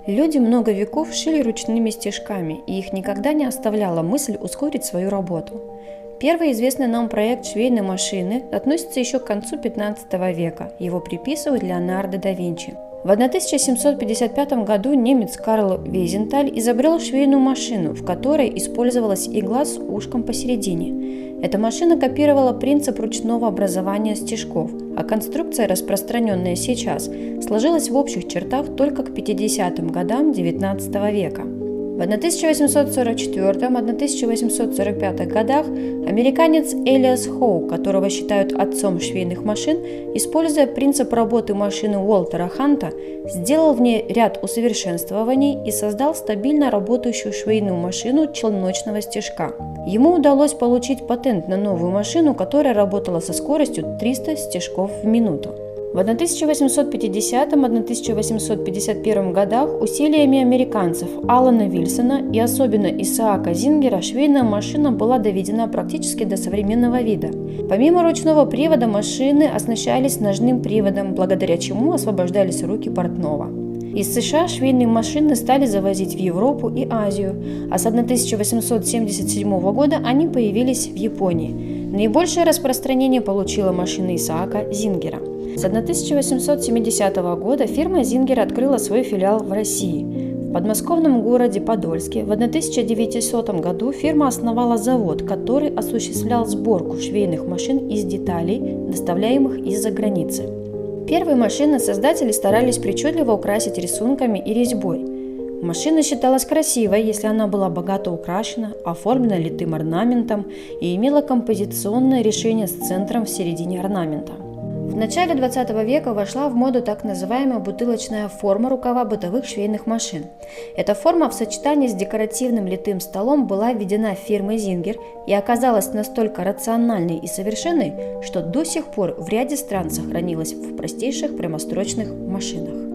Люди много веков шили ручными стежками, и их никогда не оставляла мысль ускорить свою работу. Первый известный нам проект швейной машины относится еще к концу 15 века, его приписывают Леонардо да Винчи. В 1755 году немец Карл Вейзенталь изобрел швейную машину, в которой использовалась игла с ушком посередине. Эта машина копировала принцип ручного образования стежков, а конструкция, распространенная сейчас, сложилась в общих чертах только к 50-м годам XIX века. В 1844-1845 годах американец Элиас Хоу, которого считают отцом швейных машин, используя принцип работы машины Уолтера Ханта, сделал в ней ряд усовершенствований и создал стабильно работающую швейную машину челночного стежка. Ему удалось получить патент на новую машину, которая работала со скоростью 300 стежков в минуту. В 1850-1851 годах усилиями американцев Алана Вильсона и особенно Исаака Зингера швейная машина была доведена практически до современного вида. Помимо ручного привода машины оснащались ножным приводом, благодаря чему освобождались руки портного. Из США швейные машины стали завозить в Европу и Азию, а с 1877 года они появились в Японии. Наибольшее распространение получила машина Исаака Зингера. С 1870 года фирма Зингер открыла свой филиал в России. В подмосковном городе Подольске в 1900 году фирма основала завод, который осуществлял сборку швейных машин из деталей, доставляемых из-за границы. Первые машины создатели старались причудливо украсить рисунками и резьбой. Машина считалась красивой, если она была богато украшена, оформлена литым орнаментом и имела композиционное решение с центром в середине орнамента. В начале 20 века вошла в моду так называемая бутылочная форма рукава бытовых швейных машин. Эта форма в сочетании с декоративным литым столом была введена фирмой Зингер и оказалась настолько рациональной и совершенной, что до сих пор в ряде стран сохранилась в простейших прямострочных машинах.